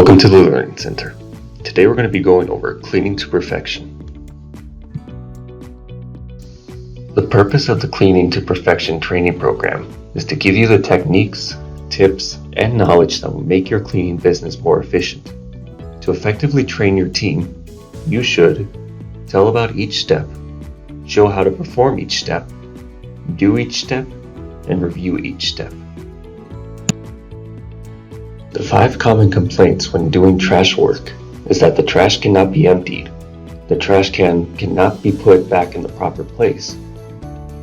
Welcome to the Learning Center. Today we're going to be going over cleaning to perfection. The purpose of the Cleaning to Perfection training program is to give you the techniques, tips, and knowledge that will make your cleaning business more efficient. To effectively train your team, you should tell about each step, show how to perform each step, do each step, and review each step. The 5 common complaints when doing trash work is that the trash cannot be emptied, the trash can cannot be put back in the proper place,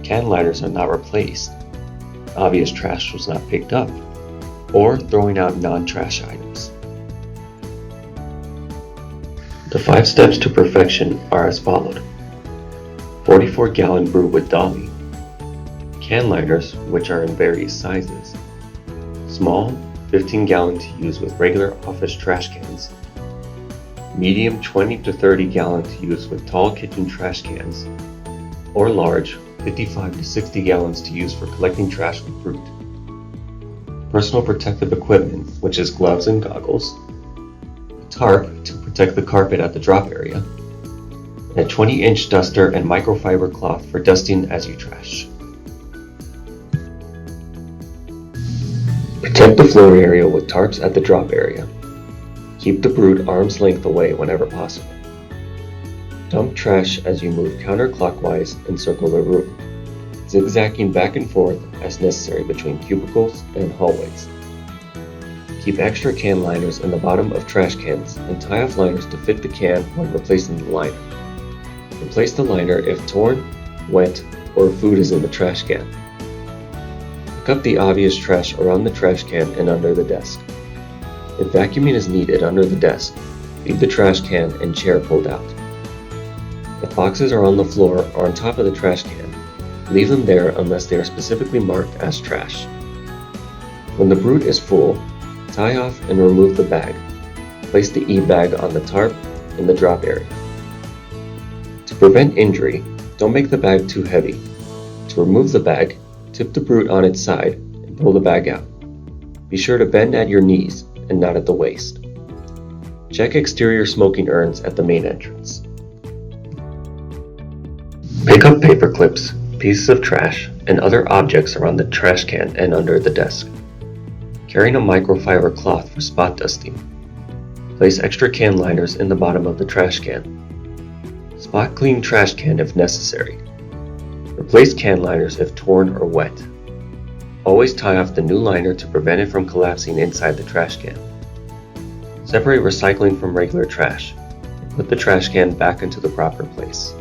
can liners are not replaced, obvious trash was not picked up, or throwing out non-trash items. The 5 steps to perfection are as followed: 44-gallon brew with dolly, can liners which are in various sizes, small 15-gallon to use with regular office trash cans, medium 20 to 30 gallon to use with tall kitchen trash cans, or large 55 to 60 gallons to use for collecting trash with fruit. Personal protective equipment, which is gloves and goggles, a tarp to protect the carpet at the drop area, and a 20-inch duster and microfiber cloth for dusting as you trash. Protect the floor area with tarps at the drop area. Keep the brood arm's length away whenever possible. Dump trash as you move counterclockwise and circle the room, zigzagging back and forth as necessary between cubicles and hallways. Keep extra can liners in the bottom of trash cans and tie off liners to fit the can when replacing the liner. Replace the liner if torn, wet, or food is in the trash can. Pick up the obvious trash around the trash can and under the desk. If vacuuming is needed under the desk, leave the trash can and chair pulled out. If boxes are on the floor or on top of the trash can, leave them there unless they are specifically marked as trash. When the brood is full, tie off and remove the bag. Place the e-bag on the tarp in the drop area. To prevent injury, don't make the bag too heavy. To remove the bag, tip the brood on its side and pull the bag out. Be sure to bend at your knees and not at the waist. Check exterior smoking urns at the main entrance. Pick up paper clips, pieces of trash, and other objects around the trash can and under the desk. Carrying a microfiber cloth for spot dusting. Place extra can liners in the bottom of the trash can. Spot clean trash can if necessary. Replace can liners if torn or wet. Always tie off the new liner to prevent it from collapsing inside the trash can. Separate recycling from regular trash and put the trash can back into the proper place.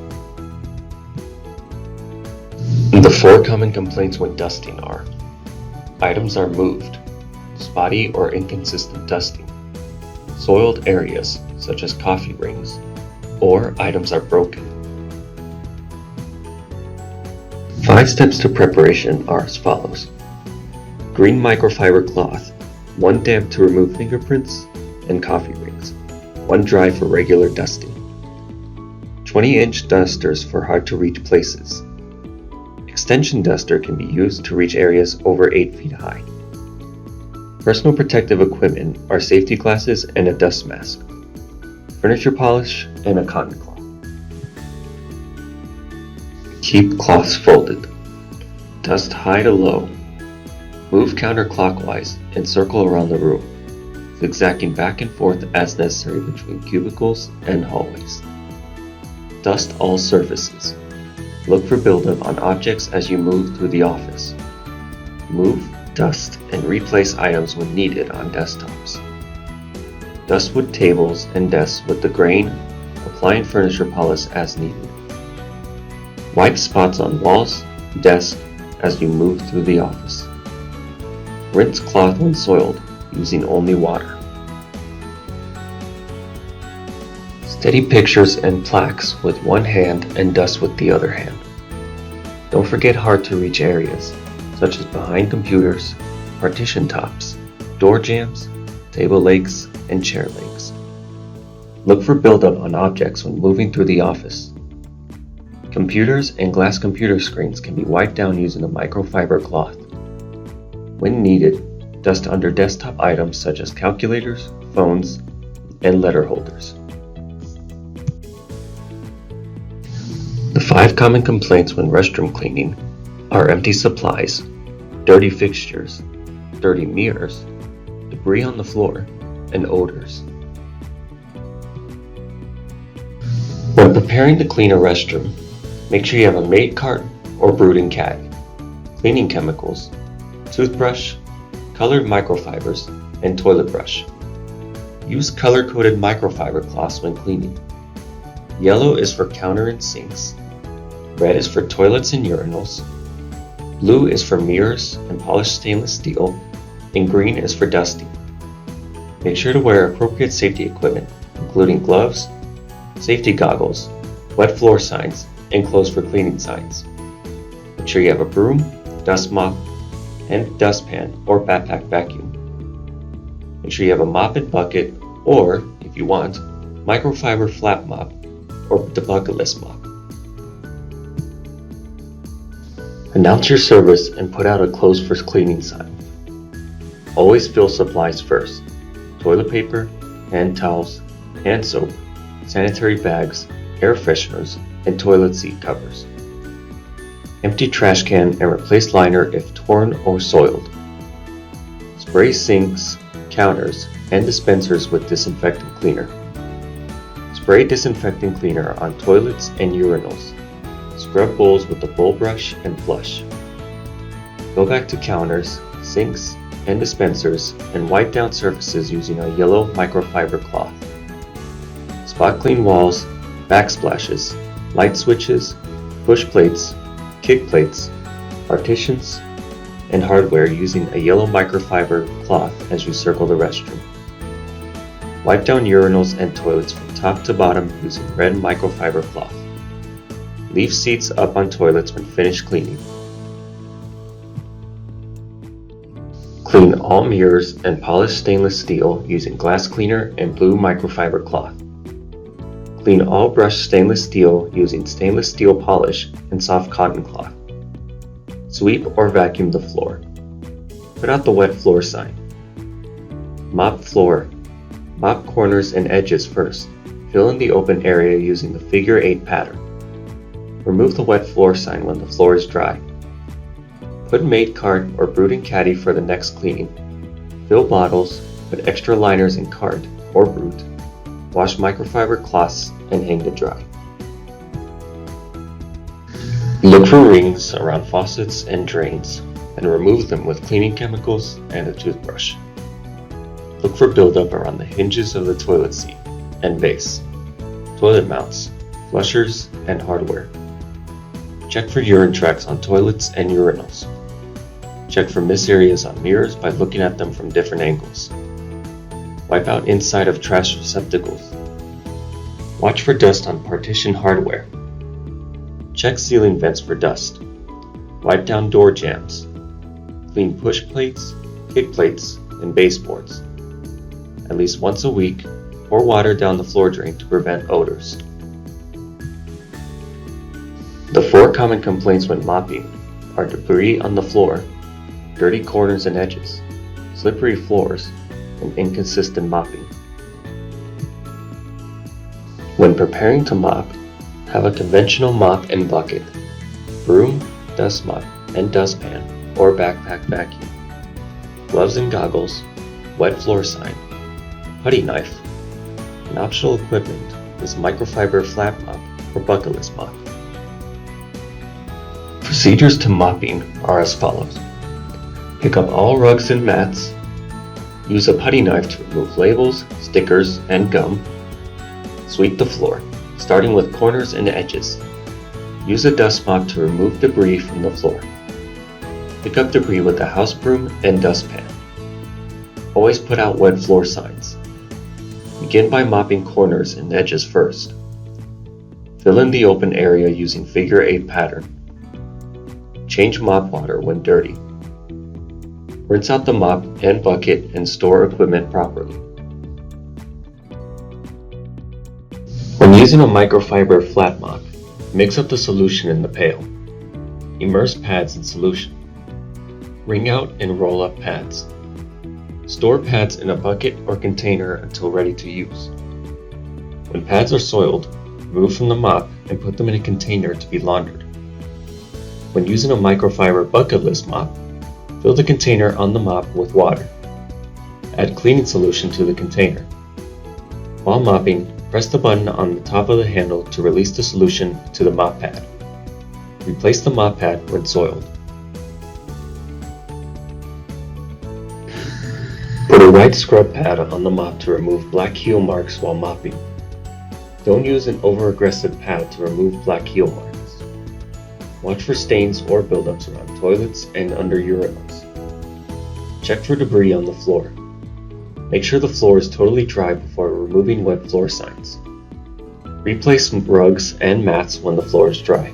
The 4 common complaints when dusting are: items are moved, spotty or inconsistent dusting, soiled areas such as coffee rings, or items are broken. 5 steps to preparation are as follows: green microfiber cloth, 1 damp to remove fingerprints and coffee rings, 1 dry for regular dusting, 20-inch dusters for hard to reach places. Extension duster can be used to reach areas over 8 feet high. Personal protective equipment are safety glasses and a dust mask, furniture polish, and a cotton cloth. Keep cloths folded. Dust high to low. Move counterclockwise and circle around the room, zigzagging back and forth as necessary between cubicles and hallways. Dust all surfaces. Look for buildup on objects as you move through the office. Move, dust, and replace items when needed on desktops. Dust wood tables and desks with the grain, applying furniture polish as needed. Wipe spots on walls, desk as you move through the office. Rinse cloth when soiled, using only water. Steady pictures and plaques with one hand and dust with the other hand. Don't forget hard to reach areas, such as behind computers, partition tops, door jambs, table legs, and chair legs. Look for buildup on objects when moving through the office. Computers and glass computer screens can be wiped down using a microfiber cloth. When needed, dust under desktop items such as calculators, phones, and letter holders. The 5 common complaints when restroom cleaning are empty supplies, dirty fixtures, dirty mirrors, debris on the floor, and odors. When preparing to clean a restroom, make sure you have a maid cart or brooding cat, cleaning chemicals, toothbrush, colored microfibers, and toilet brush. Use color-coded microfiber cloths when cleaning. Yellow is for counter and sinks, red is for toilets and urinals, blue is for mirrors and polished stainless steel, and green is for dusting. Make sure to wear appropriate safety equipment, including gloves, safety goggles, wet floor signs, and clothes for cleaning signs. Make sure you have a broom, dust mop, and dustpan or backpack vacuum. Make sure you have a mop and bucket, or, if you want, microfiber flat mop or the bucketless mop. Announce your service and put out a closed for cleaning sign. Always fill supplies first: toilet paper, hand towels, hand soap, sanitary bags, air fresheners, and toilet seat covers. Empty trash can and replace liner if torn or soiled. Spray sinks, counters, and dispensers with disinfectant cleaner. Spray disinfectant cleaner on toilets and urinals. Scrub bowls with the bowl brush and flush. Go back to counters, sinks, and dispensers and wipe down surfaces using a yellow microfiber cloth. Spot clean walls, backsplashes, light switches, push plates, kick plates, partitions, and hardware using a yellow microfiber cloth as you circle the restroom. Wipe down urinals and toilets from top to bottom using red microfiber cloth. Leave seats up on toilets when finished cleaning. Clean all mirrors and polished stainless steel using glass cleaner and blue microfiber cloth. Clean all brushed stainless steel using stainless steel polish and soft cotton cloth. Sweep or vacuum the floor. Put out the wet floor sign. Mop floor. Mop corners and edges first. Fill in the open area using the figure 8 pattern. Remove the wet floor sign when the floor is dry. Put maid cart or brooding caddy for the next cleaning. Fill bottles, put extra liners in cart or brood. Wash microfiber cloths and hang to dry. Look for rings around faucets and drains and remove them with cleaning chemicals and a toothbrush. Look for buildup around the hinges of the toilet seat and base, toilet mounts, flushers, and hardware. Check for urine tracks on toilets and urinals. Check for miss areas on mirrors by looking at them from different angles. Wipe out inside of trash receptacles. Watch for dust on partition hardware. Check ceiling vents for dust. Wipe down door jambs. Clean push plates, kick plates, and baseboards. At least once a week, pour water down the floor drain to prevent odors. The 4 common complaints when mopping are debris on the floor, dirty corners and edges, slippery floors, and inconsistent mopping. When preparing to mop, have a conventional mop and bucket, broom, dust mop, and dustpan or backpack vacuum, gloves and goggles, wet floor sign, putty knife, and optional equipment is microfiber flat mop or bucketless mop. Procedures to mopping are as follows. Pick up all rugs and mats. Use a putty knife to remove labels, stickers, and gum. Sweep the floor, starting with corners and edges. Use a dust mop to remove debris from the floor. Pick up debris with a house broom and dustpan. Always put out wet floor signs. Begin by mopping corners and edges first. Fill in the open area using figure 8 pattern. Change mop water when dirty. Rinse out the mop and bucket and store equipment properly. When using a microfiber flat mop, mix up the solution in the pail. Immerse pads in solution. Wring out and roll up pads. Store pads in a bucket or container until ready to use. When pads are soiled, remove from the mop and put them in a container to be laundered. When using a microfiber bucketless mop, fill the container on the mop with water. Add cleaning solution to the container. While mopping, press the button on the top of the handle to release the solution to the mop pad. Replace the mop pad when soiled. Put a white scrub pad on the mop to remove black heel marks while mopping. Don't use an over-aggressive pad to remove black heel marks. Watch for stains or buildups around toilets and under urinals. Check for debris on the floor. Make sure the floor is totally dry before removing wet floor signs. Replace rugs and mats when the floor is dry.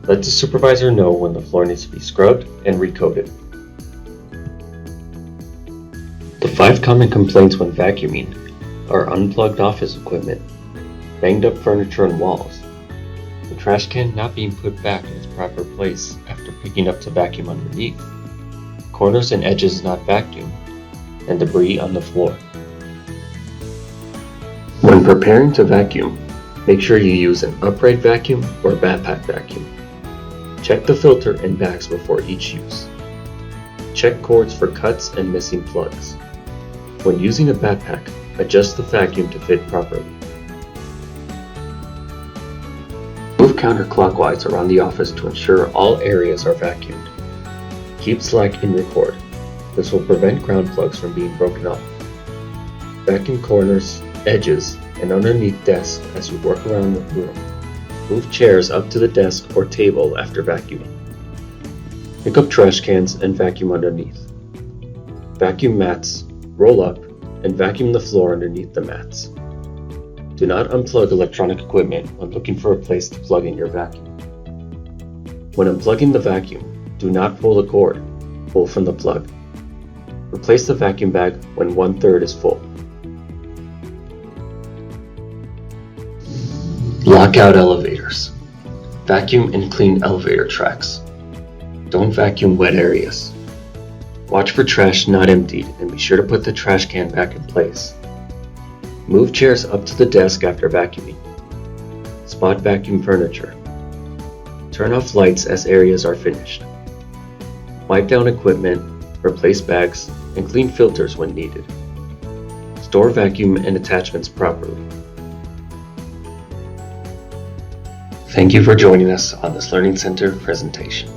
Let the supervisor know when the floor needs to be scrubbed and recoated. The 5 common complaints when vacuuming are unplugged office equipment, banged up furniture and walls, the trash can not being put back in its proper place after picking up to vacuum underneath, corners and edges not vacuumed, and debris on the floor. When preparing to vacuum, make sure you use an upright vacuum or backpack vacuum. Check the filter and bags before each use. Check cords for cuts and missing plugs. When using a backpack, adjust the vacuum to fit properly. Move counterclockwise around the office to ensure all areas are vacuumed. Keep slack in your cord. This will prevent ground plugs from being broken off. Vacuum corners, edges, and underneath desks as you work around the room. Move chairs up to the desk or table after vacuuming. Pick up trash cans and vacuum underneath. Vacuum mats, roll up, and vacuum the floor underneath the mats. Do not unplug electronic equipment when looking for a place to plug in your vacuum. When unplugging the vacuum, do not pull the cord, pull from the plug. Replace the vacuum bag when 1/3 is full. Lock out elevators. Vacuum and clean elevator tracks. Don't vacuum wet areas. Watch for trash not emptied and be sure to put the trash can back in place. Move chairs up to the desk after vacuuming. Spot vacuum furniture. Turn off lights as areas are finished. Wipe down equipment, replace bags, and clean filters when needed. Store vacuum and attachments properly. Thank you for joining us on this Learning Center presentation.